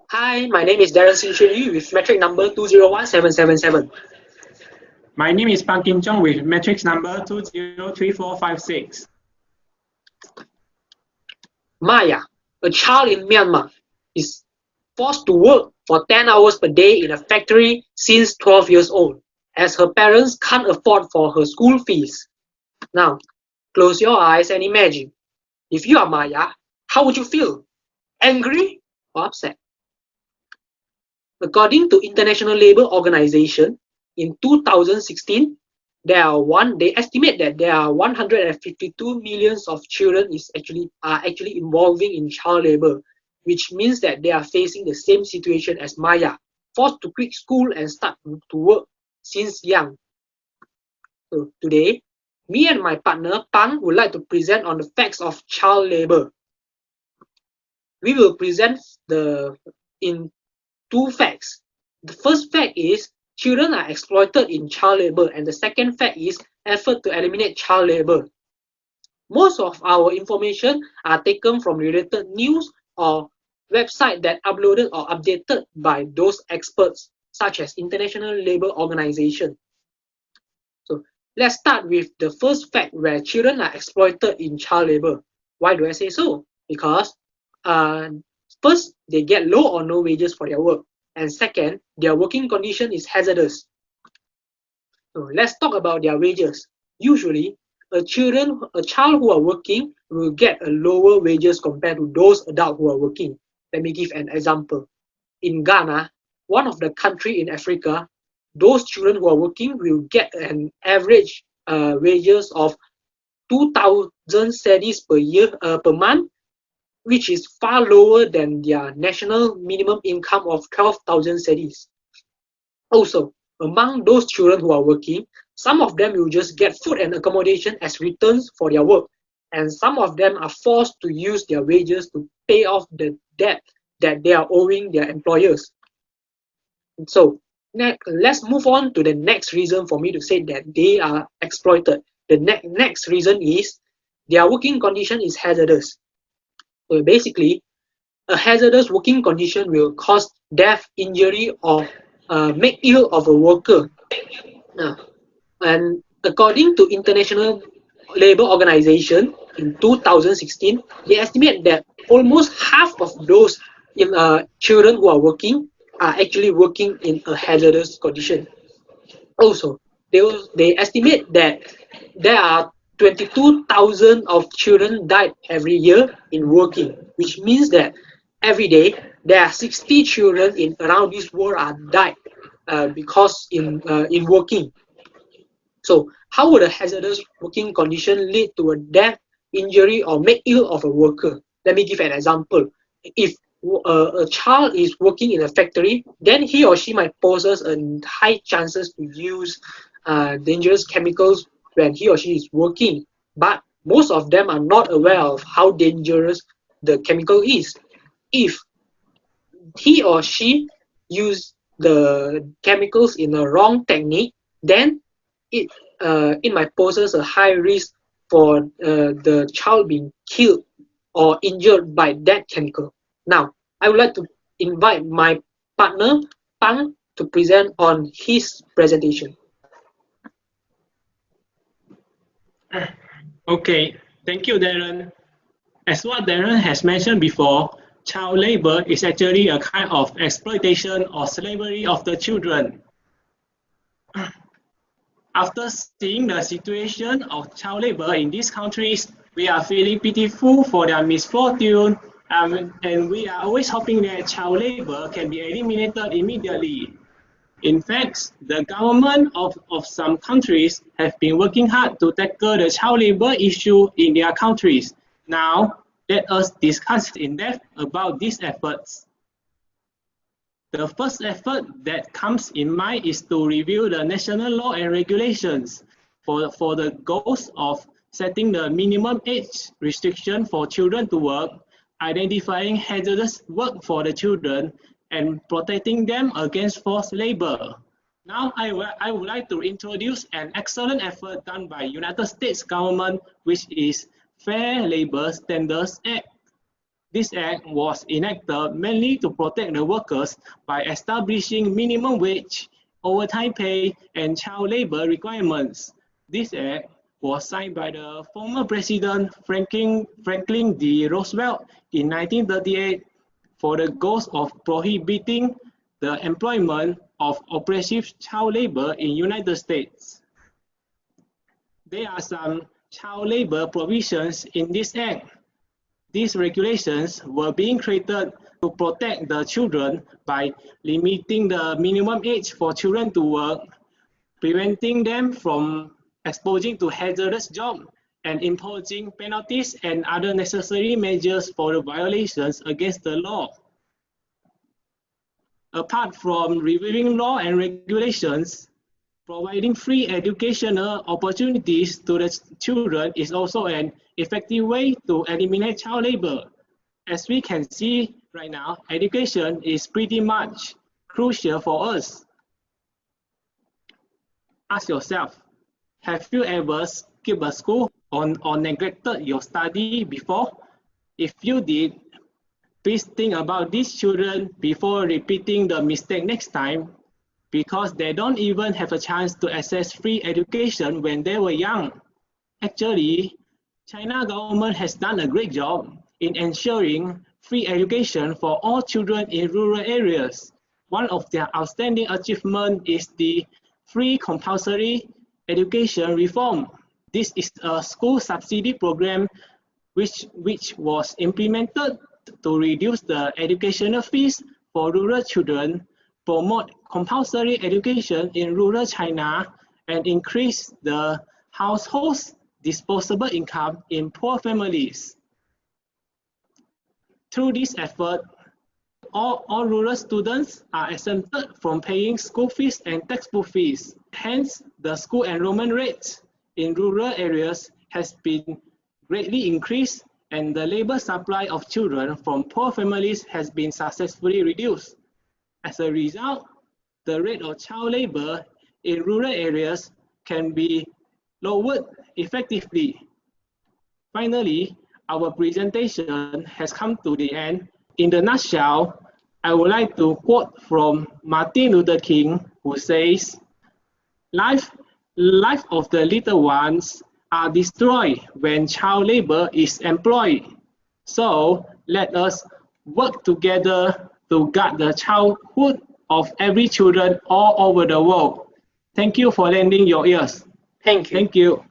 Hi, my name is Darren Sim Xuan Yu with metric number 201777. My name is Phang Kin Chorng with matrix number 203456. Maya, a child in Myanmar, is forced to work for 10 hours per day in a factory since 12 years old, as her parents can't afford for her school fees. Now, close your eyes and imagine. If you are Maya, how would you feel? Angry or upset? According to International Labour Organization, in 2016, they estimate that there are 152 millions of children are actually involving in child labor, which means that they are facing the same situation as Maya, forced to quit school and start to work since young. So today, me and my partner Pang would like to present on the facts of child labor. We will present in two facts. The first fact is children are exploited in child labor, and the second fact is effort to eliminate child labor. Most of our information are taken from related news or website that uploaded or updated by those experts, such as International Labour Organization. So let's start with the first fact where children are exploited in child labor. Why do I say so? Because uh, first, they get low or no wages for their work. And second, their working condition is hazardous. So let's talk about their wages. Usually, a child who are working will get a lower wages compared to those adults who are working. Let me give an example. In Ghana, one of the country in Africa, those children who are working will get an average wages of 2,000 cedis per month, which is far lower than their national minimum income of 12,000 cedis. Also, among those children who are working, some of them will just get food and accommodation as returns for their work, and some of them are forced to use their wages to pay off the debt that they are owing their employers. So, let's move on to the next reason for me to say that they are exploited. The next reason is their working condition is hazardous. So basically, a hazardous working condition will cause death, injury, or make ill of a worker. Uh, and according to International Labour Organization, in 2016, they estimate that almost half of those children who are working are actually working in a hazardous condition. Also, they estimate that there are 22,000 of children died every year in working, which means that every day there are 60 children in around this world are died because in working. So how would a hazardous working condition lead to a death, injury, or make ill of a worker? Let me give an example. If a child is working in a factory, then he or she might possess a high chances to use dangerous chemicals when he or she is working. But most of them are not aware of how dangerous the chemical is. If he or she use the chemicals in a wrong technique, then it it might poses a high risk for the child being killed or injured by that chemical. Now, I would like to invite my partner Pang to present on his presentation. Okay, thank you, Darren. As what Darren has mentioned before, child labor is actually a kind of exploitation or slavery of the children. After seeing the situation of child labor in these countries, we are feeling pitiful for their misfortune, and we are always hoping that child labor can be eliminated immediately. In fact, the government of some countries have been working hard to tackle the child labor issue in their countries. Now, let us discuss in depth about these efforts. The first effort that comes in mind is to review the national law and regulations for the goals of setting the minimum age restriction for children to work, identifying hazardous work for the children, and protecting them against forced labor. Now I would like to introduce an excellent effort done by United States government, which is Fair Labor Standards Act. This act was enacted mainly to protect the workers by establishing minimum wage, overtime pay, and child labor requirements. This act was signed by the former President Franklin D. Roosevelt in 1938 for the goals of prohibiting the employment of oppressive child labor in United States. There are some child labor provisions in this act. These regulations were being created to protect the children by limiting the minimum age for children to work, preventing them from exposing to hazardous jobs, and imposing penalties and other necessary measures for the violations against the law. Apart from reviewing law and regulations, providing free educational opportunities to the children is also an effective way to eliminate child labor. As we can see right now, education is pretty much crucial for us. Ask yourself, have you ever skipped a school or neglected your study before? If you did, please think about these children before repeating the mistake next time, because they don't even have a chance to access free education when they were young. Actually, China government has done a great job in ensuring free education for all children in rural areas. One of their outstanding achievements is the free compulsory education reform. This is a school subsidy program which was implemented to reduce the educational fees for rural children, promote compulsory education in rural China, and increase the household's disposable income in poor families. Through this effort, all rural students are exempted from paying school fees and textbook fees. Hence, the school enrollment rate in rural areas has been greatly increased, and the labor supply of children from poor families has been successfully reduced. As a result, the rate of child labor in rural areas can be lowered effectively. Finally, our presentation has come to the end. In the nutshell, I would like to quote from Martin Luther King, who says, life of the little ones are destroyed when child labor is employed. So let us work together to guard the childhood of every children all over the world. Thank you for lending your ears. Thank you. Thank you.